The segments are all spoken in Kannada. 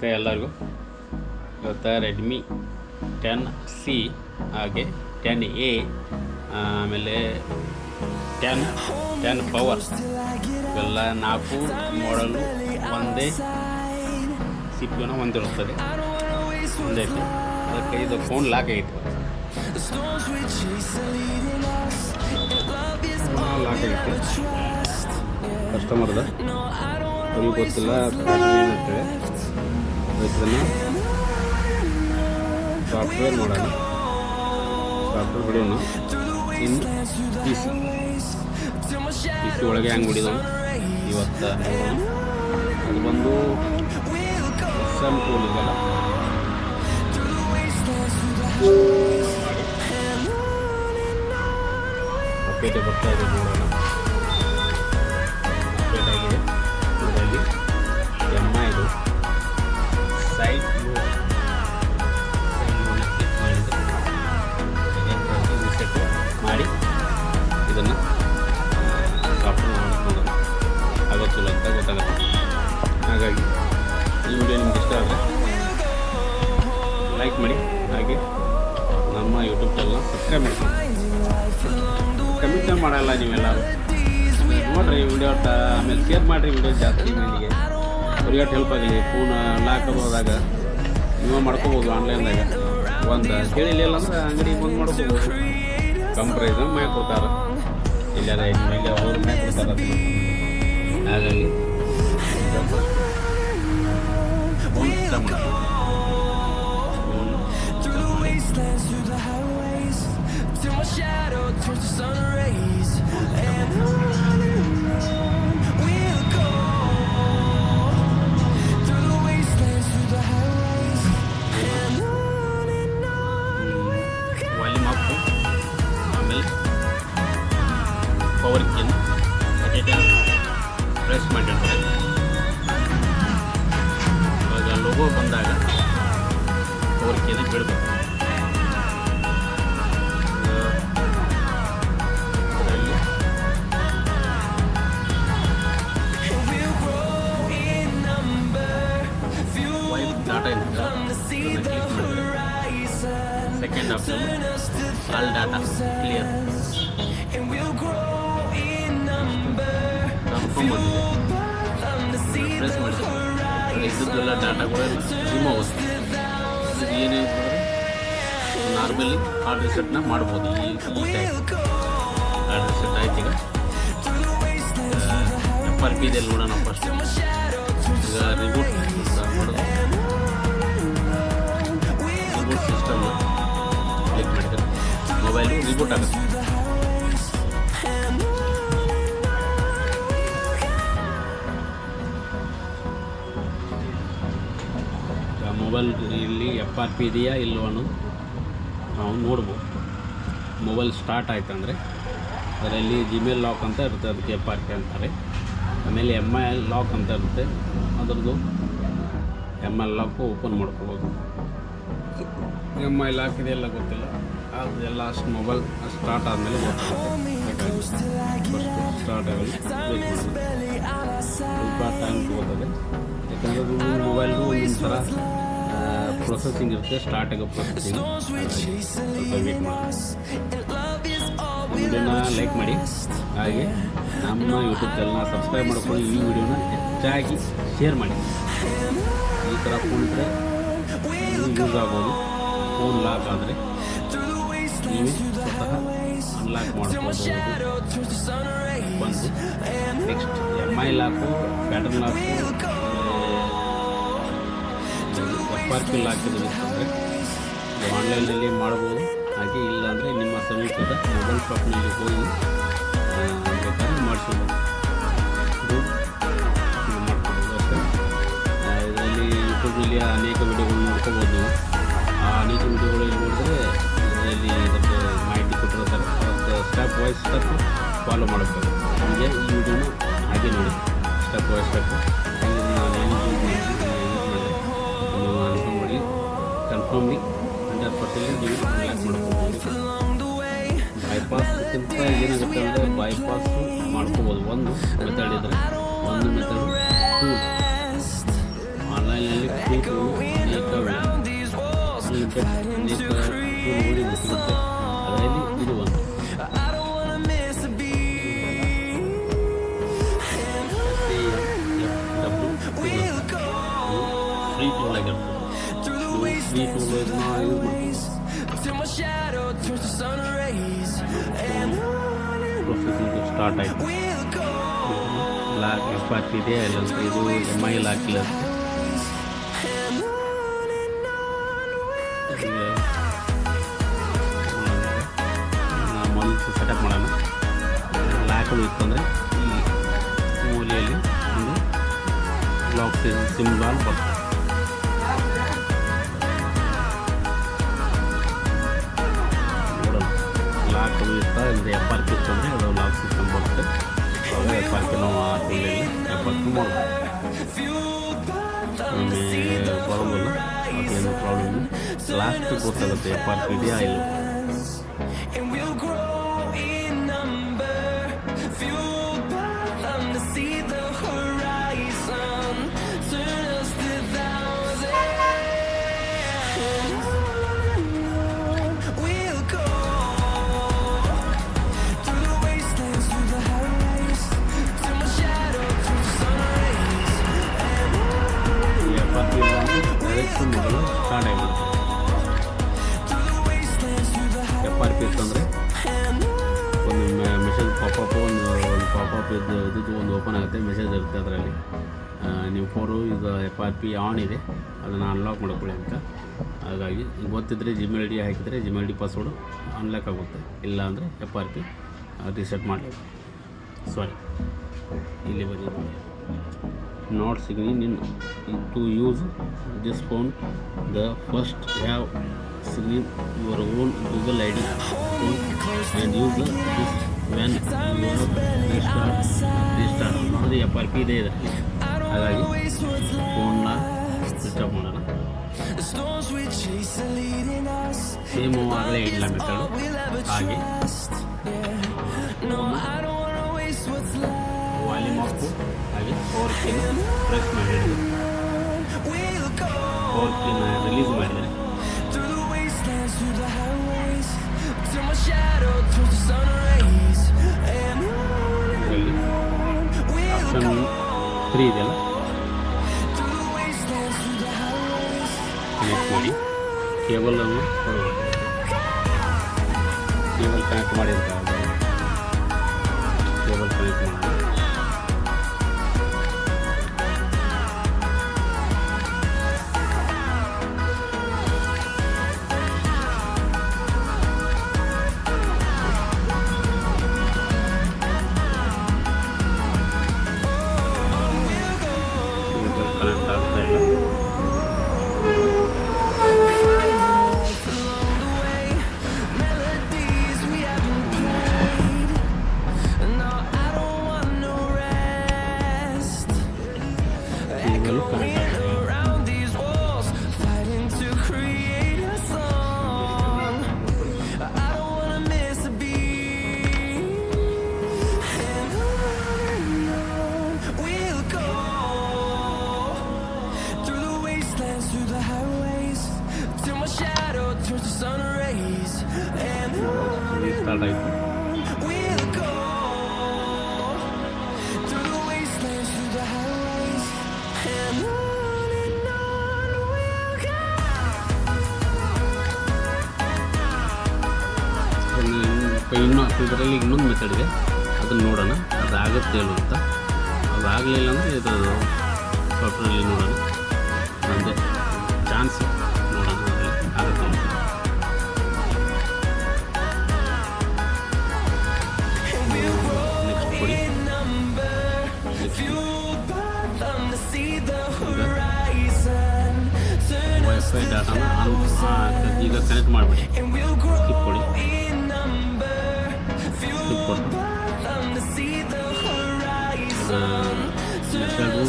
ನಮಸ್ತೆ ಎಲ್ಲರಿಗೂ. ಇವತ್ತು ರೆಡ್ಮಿ 10C ಹಾಗೆ 10A ಆಮೇಲೆ 10 ಪವರ್ ಇವೆಲ್ಲ 4 ಮಾಡಲು ಒಂದೇ CPU ಹೊಂದಿರುತ್ತದೆ. ಒಂದೈತಿ ಅದಕ್ಕೆ ಇದು ಫೋನ್ ಲಾಕ್ ಆಗೈತಿ. ಲಾಕ್ ಆಗೈತಿ ಕಸ್ಟಮರ್ದ ಅವ್ರಿಗೆ ಗೊತ್ತಿಲ್ಲ ಅಂತೇಳಿ ಇದನ್ನು ಸಾಫ್ಟ್ವೇರ್ ಮಾಡೋಣ. ಸಾಫ್ಟ್ವೇರ್ ಹೊಡೆಯೋಣ. ಇನ್ನು ಪಿ ಸಿ ಒಳಗೆ ಹೆಂಗೆ ಹೊಡಿದೋಣ ಇವತ್ತು ನೋಡೋಣ. ಅದು ಬಂದು SM ಟೂಲ್ ಇದೆಲ್ಲ ಅಪ್ಡೇಟ್ ಬರ್ತಾ ಇದೆ. ನೋಡೋಣ ಅಪ್ಡೇಟ್ ಆಗಿದೆ. ಇದರಲ್ಲಿ MI ಇದು ಸೈಡ್ ಕ್ಲಿಕ್ ಮಾಡಿದರೆ ರಿಸೆಟ್ ಮಾಡಿ ಇದನ್ನು ಸಾಫ್ಟ್ವೇರ್ ಮಾಡಿಕೊಂಡು ಆಗೋತ್ತಿಲ್ಲ ಅಂತ ಗೊತ್ತಾಗುತ್ತೆ. ಹಾಗಾಗಿ ಈ ವಿಡಿಯೋ ನಿಮ್ಗೆ ಇಷ್ಟ ಆದರೆ ಲೈಕ್ ಮಾಡಿ, ಹಾಗೆ ನಮ್ಮ ಯೂಟ್ಯೂಬ್ ಚಾನಲ್ನ ಸಬ್ಸ್ಕ್ರೈಬ್ ಮಾಡ್ಕೊಂಡು. ಕಮಿಟ್ ಮಾಡಲ್ಲ ನೀವೆಲ್ಲರೂ ನೋಡಿರಿ ವಿಡಿಯೋ, ಆಮೇಲೆ ಶೇರ್ ಮಾಡಿರಿ ವಿಡಿಯೋ ಜಾಸ್ತಿ ಮಂದಿಗೆ. ಅವ್ರಿಗೆ ಹೆಲ್ಪ್ ಆಗಲಿ. ಫೋನ್ ಲಾಕ್ ಹೋದಾಗ ನೀವು ಮಾಡ್ಕೋಬೋದು ಆನ್ಲೈನ್ದಾಗ. ಒಂದು ಕೇಳಿಲ್ಲ ಅಂದ್ರೆ ಅಂಗಡಿಗೆ ಬಂದು ಮಾಡ್ಕೋಬೋದು. ಕಮ್ಮಿ ಪ್ರೈಸ್ ಮ್ಯಾಗ ಕೊಡ್ತಾರೆ, ಇಲ್ಲಾರ ಇಲ್ಲಿ ಅವ್ರ ಮ್ಯಾಗ ಕೊಡ್ತಾರೆ. ಹಾಗಾಗಿ ಫೋನ್ ಇಷ್ಟ ಮಾಡಿ ವಾಲ್ಯೂಮ್ ಅಪ್, ಆಮೇಲೆ ಪವರ್ ಕೀನ ಪ್ರೆಸ್ ಮಾಡಿರ್ತಾರೆ. ಇವಾಗ ಲೋಗೋ ಬಂದಾಗ ಪವರ್ ಕೀನ ಬಿಡಬೇಕು. Second option all data clear confirm ಬಂದಿದೆ. ಪ್ರೆಸ್ ಮಾಡಿದ್ರೆ ಇದ್ದೆಲ್ಲ ಡಾಟಾಗಳು ರಿಮೂವ್ ಆಗುತ್ತೆ. ಏನೇ ನಾರ್ಮಲಿ ಹಾರ್ಡ್ ರಿಸೆಟ್ನ ಮಾಡ್ಬೋದು. ಈ ಟೈಪ್ ಹಾರ್ಡ್ ರಿಸೆಟ್ ಆಯ್ತು. ಈಗ FRP ಇದೆಲ್ಲ ನೋಡೋಣ ಫಸ್ಟ್. ಈಗ ರಿಬೂಟ್ ಮಾಡೋದು. ರಿಬೂಟ್ ಸಿಸ್ಟಮ್ನ ಕ್ಲಿಕ್ ಮಾಡಿದರೆ ಮೊಬೈಲು ರಿಬೂಟ್ ಆಗುತ್ತೆ. ಮೊಬೈಲ್ ಇಲ್ಲಿ FRP ಇದೆಯಾ ಇಲ್ಲವೋ ಅನ್ನೋದು ನಾವು ನೋಡ್ಬೋದು. ಮೊಬೈಲ್ ಸ್ಟಾರ್ಟ್ ಆಯ್ತು ಅಂದರೆ ಅದರಲ್ಲಿ ಜಿಮೇಲ್ ಲಾಕ್ ಅಂತ ಇರುತ್ತೆ, ಅದಕ್ಕೆ FRP ಅಂತಾರೆ. ಆಮೇಲೆ MI ಲಾಕ್ ಅಂತ ಇರುತ್ತೆ, ಅದರದ್ದು MI ಲಾಕು ಓಪನ್ ಮಾಡ್ಕೊಬೋದು. MI ಲಾಕ್ ಇದೆಲ್ಲ ಗೊತ್ತಿಲ್ಲ, ಅದೆಲ್ಲ ಅಷ್ಟು ಮೊಬೈಲ್ ಸ್ಟಾರ್ಟ್ ಆದಮೇಲೆ ಗೊತ್ತಾಗುತ್ತೆ. ಸ್ಟಾರ್ಟ್ ಆಗಲಿ ಸ್ವಲ್ಪ ಟೈಮ್ ತಗೋತದೆ. ಯಾಕಂದರೆ ಮೊಬೈಲ್ದು ಒಂದು ಥರ ಪ್ರೊಸೆಸಿಂಗ್ ಇರುತ್ತೆ, ಸ್ಟಾರ್ಟ್ ಆಗೋ ಪ್ರೊಸೆಸಿಂಗ್. ಸ್ವಲ್ಪ ವೇಟ್ ಮಾಡಿ. ವಿಡಿಯೋನ ಲೈಕ್ ಮಾಡಿ, ಹಾಗೆ ನಮ್ಮ ಯೂಟ್ಯೂಬ್ ಚಾನಲ್ನ ಸಬ್ಸ್ಕ್ರೈಬ್ ಮಾಡ್ಕೊಂಡು ಈ ವಿಡಿಯೋನ ಹೆಚ್ಚಾಗಿ ಶೇರ್ ಮಾಡಿ. ಈ ಥರ ಫೋನ್ ಇದ್ದರೆ ಯೂಸ್ ಆಗ್ಬೋದು. ಫೋನ್ ಲಾಕ್ ಆದರೆ ನೀವೇ ಸ್ವತಃ ಅನ್ಲಾಕ್ ಮಾಡ್ಬೋದು. ಒಂದು next MI lock, pattern lock, FRP lock ಇರ್ತಂದರೆ ಆನ್ಲೈನಲ್ಲಿ ಮಾಡ್ಬೋದು. ಹಾಗೆ ಇಲ್ಲಾಂದರೆ ನಿಮ್ಮ ಸಮೀಪದ ಮೊಬೈಲ್ ಶಾಪ್ನಲ್ಲಿ ಹೋಗಿ ಬೇಕಾದ್ರೆ ಮಾಡಿಸ್ಬೋದು. ಮಾಡ್ಕೊಬೋದು ಅಷ್ಟೇ. ಇದರಲ್ಲಿ ಯೂಟ್ಯೂಬ್ನಲ್ಲಿ ಅನೇಕ ವಿಡಿಯೋಗಳು ನೋಡ್ಕೋಬೋದು ನೀವು. ಆ ಅನೇಕ ವಿಡಿಯೋಗಳಲ್ಲಿ ನೋಡಿದ್ರೆ ಇದರಲ್ಲಿ ಇದಕ್ಕೆ ಮಾಹಿತಿ ಕೊಟ್ಟಿರ್ತಾರೆ. ಅದಕ್ಕೆ ಸ್ಟೆಪ್ ವೈಸ್ ಸ್ಟೆಪ್ ಫಾಲೋ ಮಾಡಬೇಕು. ಹೀಗೆ ಈ ವಿಡಿಯೋನ ಹಾಗೆ ನೋಡಿ, ಸ್ಟೆಪ್ ವೈಸ್ ಸ್ಟೆಪ್ ಕನ್ಫರ್ಮ್ಲಿ 100% ನೀವು ಅನ್ಲಾಕ್ ಮಾಡ್ಕೋಬೋದು. ಬೈಪಾಸ್ಕ್ಕಿಂತ ಏನಾಗುತ್ತೆ ಅಂದರೆ ಬೈಪಾಸ್ ಮಾಡ್ಕೋಬೋದು. ಒಂದು ಮೆಥಡ್ ಇದ್ದರೆ, ಒಂದು ಮೆಥಡ್ ಟೂಲ್ ಆನ್ಲೈನಲ್ಲಿ ಟು ಅನೇಕ ಟೂಲ್ಗಳು ಸಿಗುತ್ತೆ. ಅದರಲ್ಲಿ ಇದು ಒಂದು ಫ್ರೀ ಟೂಲ್ ಆಗಿರ್ತದೆ. ಫ್ರೀ ಟೂಲ್ ಪ್ರೊಸೆಸಿಂಗ್ ಸ್ಟಾರ್ಟ್ ಆಯಿತು. ಲಾಕ್ FRP ಇದೆ ಇಲ್ಲ ಇದು MI ಲಾಕ್ ಇಲ್ಲ. ಮೊದಲು ಸೆಟಪ್ ಮಾಡೋಣ. ಲಾಕ್ ಇತ್ತಂದರೆ ಈ ಮೂಲೆಯಲ್ಲಿ ಒಂದು ಲಾಕ್ ಸಿಂಬಲ್ ಬರ್ತದೆ. ಲಾಕ್ ಇರ್ತಾ ಅಂದರೆ FRP ಇತ್ತಂದರೆ ಅದು ಲಾಕ್ ಸಿಸ್ಟಮ್ ಬರುತ್ತೆ. ಅವಾಗ FRP ನಾವು ಆ ಟೂಲಲ್ಲಿ FRP ಮಾಡ್ಬೋದು. ಬರೋದಿಲ್ಲ ಅದೇನು ಪ್ರಾಬ್ಲಮ್ ಲಾಸ್ಟ್ ಗೊತ್ತಾಗುತ್ತೆ FRP ಇದೆಯಾ ಇಲ್ಲ. ಮೊದಲು ಸ್ಟಾರ್ಟ್ ಆಗಿಬಿಡುತ್ತೆ. FRP ಇತ್ತಂದರೆ ಒಂದು ಮೆಸೇಜ್ ಪಾಪಪ್ ಒಂದು ಪಾಪಪ್ ಇದು ಒಂದು ಓಪನ್ ಆಗುತ್ತೆ, ಮೆಸೇಜ್ ಇರುತ್ತೆ ಅದರಲ್ಲಿ. ನೀವು ಫೋರು ಇದು FRP ಆನ್ ಇದೆ ಅದನ್ನು ಅನ್ಲಾಕ್ ಮಾಡ್ಕೊಳ್ಳಿ ಅಂತ. ಹಾಗಾಗಿ ಗೊತ್ತಿದ್ದರೆ Gmail ID ಹಾಕಿದರೆ Gmail ID ಪಾಸ್ವರ್ಡು ಅನ್ಲಾಕ್ ಆಗುತ್ತೆ. ಇಲ್ಲ ಅಂದರೆ FRP ರೀಸೆಟ್ ಮಾಡಲಿ. ಸಾರಿ, ಇಲ್ಲಿ ಬರೀ not signing in to use this phone. The first have signed your own Google ID phone and use this when you restart. ನೋಡಿ FRP ಇದೆ ಇದರಲ್ಲಿ. ಹಾಗಾಗಿ ಫೋನ್ನ ಸ್ವಿಚ್ ಆಫ್ ಮಾಡೋಣ. ಸೇಮ್ ಆಗಲೇ ಇಲ್ಲ ಮೆಥಡು. ಹಾಗೆ ವಾಲ್ಯೂಮ್ ಆಫ್ ಹಾಗೆ ಪವರ್ ಕೀನ ಪ್ರೆಸ್ ಮಾಡಿದರೆ ಪವರ್ ಕೀನ ರಿಲೀಸ್ ಮಾಡಿದರೆ ಇದರಲ್ಲಿ ಆಪ್ಷನ್ 3 ಇದೆಯಲ್ಲ ಕನೆಕ್ಟ್ ಮಾಡಿ ಕೇಬಲನ್ನು ಕೇಬಲ್ ಕನೆಕ್ಟ್ ಮಾಡಿರ್ತಾರೆ. ಕೇಬಲ್ ಕನೆಕ್ಟ್ ಮಾಡೋಣ. ಕನೆಕ್ಟ್ ಆಗ್ತಾ ಇಲ್ಲ. ಸ್ಟಾರ್ಟ್ ಆಯಿತು. ಇದರಲ್ಲಿ ಇನ್ನೊಂದು ಮೆಥಡ್ ಇದೆ, ಅದನ್ನು ನೋಡೋಣ. ಅದಾಗುತ್ತೆ ಅಂತ. ಅದಾಗಲಿಲ್ಲ ಅಂದರೆ ಇದು ಸಾಫ್ಟ್ವೇರಲ್ಲಿ ನೋಡೋಣ. ನಮ್ಮದೇ ಚಾನ್ಸ್ ನೋಡೋಣ ಅದರಲ್ಲಿ ಆಗುತ್ತೆ. ನೆಕ್ಸ್ಟ್ ಕೊಡಿ. ವೈಫೈ ಡಾಟಾನ ಈಗ ಕನೆಕ್ಟ್ ಮಾಡಿಬಿಡಿ. ಸ್ಕಿಪ್ ಕೊಡಿ. ಸ್ಕಿಪ್ ಕೊಟ್ಟು ಮೆಥಡು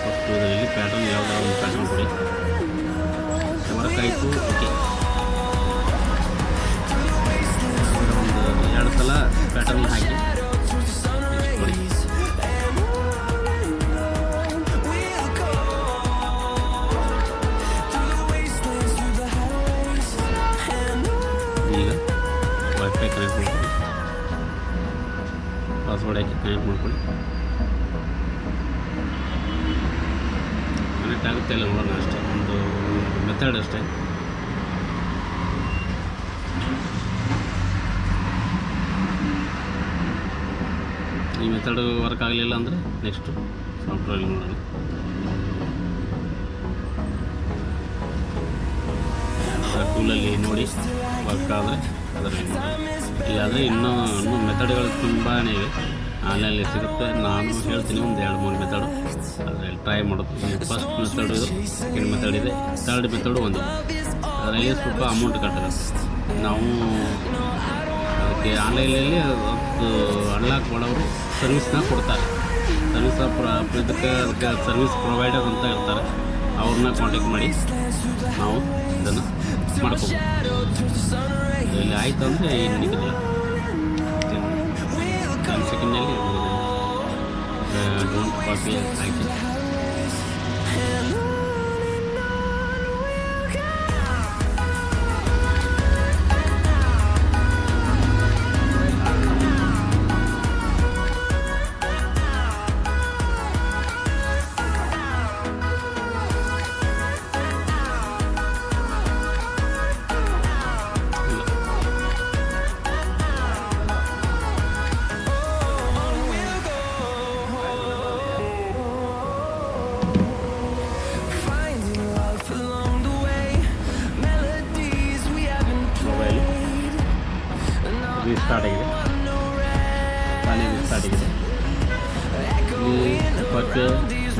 ಫಸ್ಟ್ ಇದರಲ್ಲಿ ಪ್ಯಾಟರ್ನ್ ಯಾವುದಾದ್ರು ಒಂದು ಪ್ಯಾಟರ್ನ್ ಕೊಡಿ. ವರ್ಕ್ ಆಯಿತು. ಓಕೆ, ಒಂದು 2 ಸಲ ಪ್ಯಾಟರ್ನ್ ಹಾಕಿ ಕೊಡಿ. ಪಾಸ್ವರ್ಡ್ ಹಾಕಿ ಕನೆಕ್ಟ್ ಮಾಡ್ಕೊಳ್ಳಿ. ಕನೆಕ್ಟ್ ಆಗುತ್ತೆ ಇಲ್ಲ ನೋಡೋಣ, ಅಷ್ಟೇ ಒಂದು ಮೆಥಡ್ ಅಷ್ಟೇ. ಈ ಮೆಥಡ್ ವರ್ಕ್ ಆಗಲಿಲ್ಲ ಅಂದರೆ ನೆಕ್ಸ್ಟು ಸಾಫ್ಟ್ವೇರಲ್ಲಿ ನೋಡೋಣ. ಟೂಲಲ್ಲಿ ನೋಡಿ ವರ್ಕ್ ಆದರೆ ಅದರಲ್ಲಿ ಇಲ್ಲಾದರೆ ಇನ್ನೂ ಮೆಥಡ್ಗಳು ತುಂಬಾ ಇವೆ, ಆನ್ಲೈನಲ್ಲಿ ಸಿಗುತ್ತೆ. ನಾನು ಹೇಳ್ತೀನಿ ಒಂದು 2-3 ಮೆಥಡು, ಅದರಲ್ಲಿ ಟ್ರೈ ಮಾಡೋದು. ಫಸ್ಟ್ ಮೆಥಡ್ ಇದು, ಸೆಕೆಂಡ್ ಮೆಥಡ್ ಇದೆ, ಥರ್ಡ್ ಮೆಥಡು ಒಂದು. ಅದರಲ್ಲಿ ಸ್ವಲ್ಪ ಅಮೌಂಟ್ ಕಟ್ಟಬೇಕು ನಾವು. ಅದಕ್ಕೆ ಆನ್ಲೈನಲ್ಲಿ ಅದು ಅನ್ಲಾಕ್ ಮಾಡೋರು ಸರ್ವಿಸ್ನ ಕೊಡ್ತಾರೆ. ಅದಕ್ಕೆ ಸರ್ವಿಸ್ ಪ್ರೊವೈಡರ್ ಅಂತ ಇರ್ತಾರೆ, ಅವ್ರನ್ನ ಕಾಂಟ್ಯಾಕ್ಟ್ ಮಾಡಿ ನಾವು ಇದನ್ನು ಮಾಡ್ಕೋಬೋದು. ಇಲ್ಲಿ ಆಯಿತು ಅಂದರೆ ಏನು ನಿಗದಿಲ್ಲ, 10 ಸೆಕೆಂಡ್ನಲ್ಲಿ ಡೋಂಟ್ ಕಾಪಿ ಆಯಿತು. ಸ್ಟಾರ್ಟ್ ಆಗಿದೆ, ತಾನೇ ಸ್ಟಾರ್ಟ್ ಆಗಿದೆ. ಇಲ್ಲಿ ವರ್ಕ್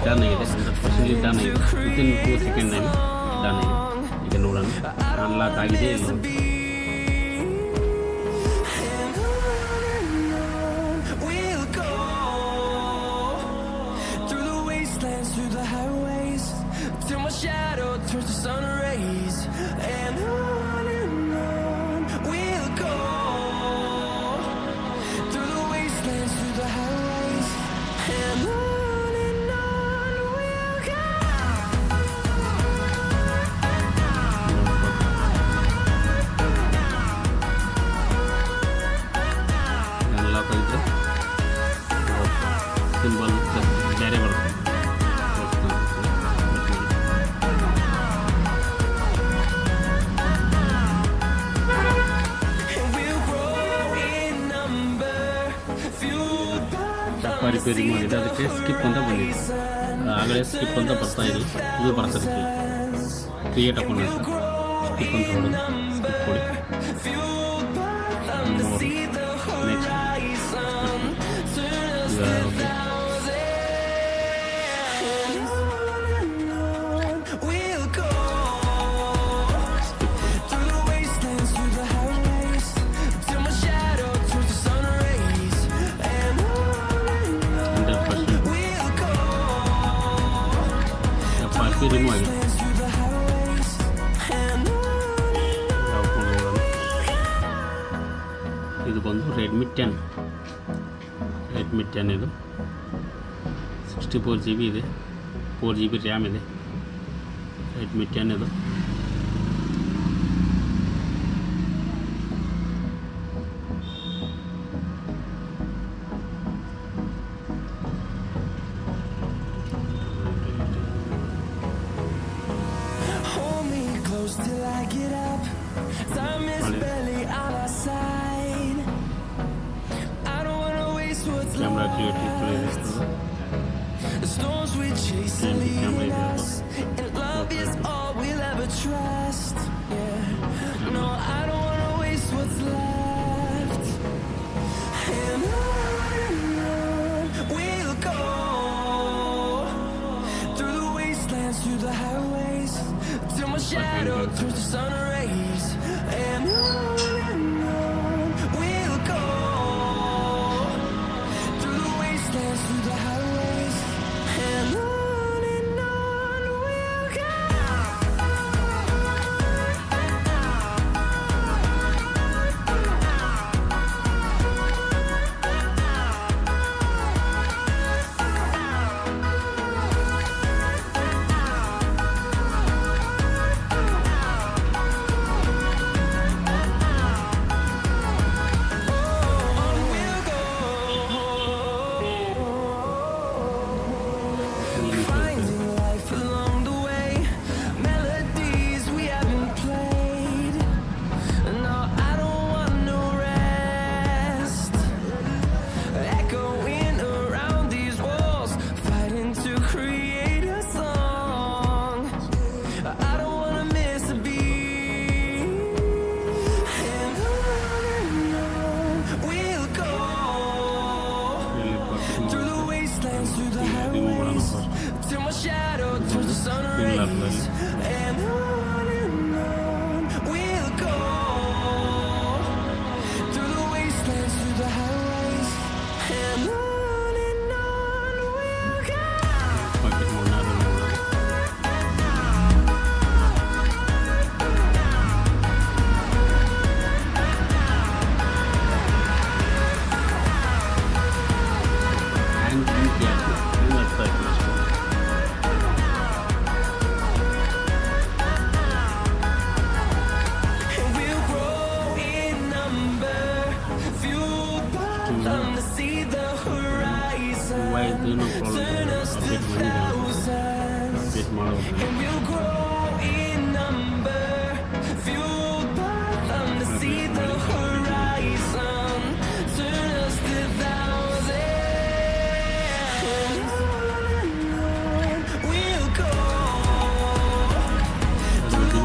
ಡನ್ ಆಗಿದೆ, 100% ಡನ್ ಆಗಿದೆ. ವಿತಿನ್ 2 ಸೆಕೆಂಡ್ನಲ್ಲಿ ಡನ್ ಆಗಿದೆ. ಈಗ ನೋಡೋಣ ಅನ್ಲಾಕ್ ಆಗಿದೆ ಇಲ್ಲ. ಸಿಂಬಲ್ ಬೇರೆ ಬರುತ್ತೆ. ದಪ್ಪ ರಿಪೇರಿ ಮಾಡಿದೆ, ಅದಕ್ಕೆ ಸ್ಕಿಪ್ ಅಂತ ಬಂದಿದೆ. ಆಗಲೇ ಸ್ಕಿಪ್ ಅಂತ ಬರ್ತಾ ಇಲ್ಲ, ಇದು ಬರ್ತದೆ ಕ್ರಿಯೇಟ್ ಅಕೌಂಟ್ ಅಂತ. ಸ್ಕಿಪ್ ಅಂತ ಹೊಡೆದು ಸ್ಕಿಪ್ ಕೊಡಿ. ನೆಕ್ಸ್ಟ್ ರಿಮೂವ್ ಆಗಿದೆ. ಇದು ಬಂದು ರೆಡ್ಮಿ 10 ಇದು 64 GB ಇದೆ, 4 GB ರ್ಯಾಮ್ ಇದೆ. ರೆಡ್ಮಿ 10 ಇದು. Till I get up, time is barely on our side. I don't wanna waste what's left. The storms we chase are leading us, and love is all we'll ever trust. Yeah, no, I don't wanna waste what's left. And on we'll go, through the wastelands, through the highways, till my shadow turns to sun rays. And on we'll go, through the wastelands, through the highways. And on we'll go.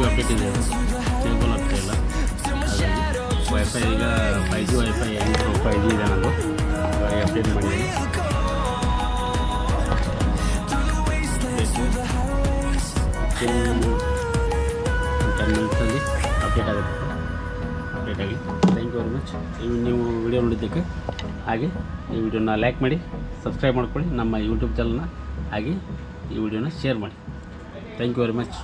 B update ಇದೆ, ಕೇಬಲ್ ಆಗ್ತಾ ಇಲ್ಲ. ಹಾಗಾಗಿ ವೈಫೈ ಈಗ 5G ವೈಫೈ 5G ಇದೆ ನಂದು, ಹಾಗಾಗಿ ಅಪ್ಡೇಟ್ ಮಾಡಿದ್ದೀನಿ. 10 ಮಿನಿಟ್ಸಲ್ಲಿ ಅಪ್ಡೇಟ್ ಆಗುತ್ತೆ. ಅಪ್ಡೇಟ್ ಆಗಿ ಥ್ಯಾಂಕ್ ಯು ವೆರಿ ಮಚ್. ನೀವು ವಿಡಿಯೋ ನೋಡಿದ್ದಕ್ಕೆ. ಹಾಗೆ ಈ ವಿಡಿಯೋನ ಲೈಕ್ ಮಾಡಿ, ಸಬ್ಸ್ಕ್ರೈಬ್ ಮಾಡ್ಕೊಳ್ಳಿ ನಮ್ಮ ಯೂಟ್ಯೂಬ್ ಚಾನಲ್ನ. ಹಾಗೆ ಈ ವಿಡಿಯೋನ ಶೇರ್ ಮಾಡಿ. Thank you very much.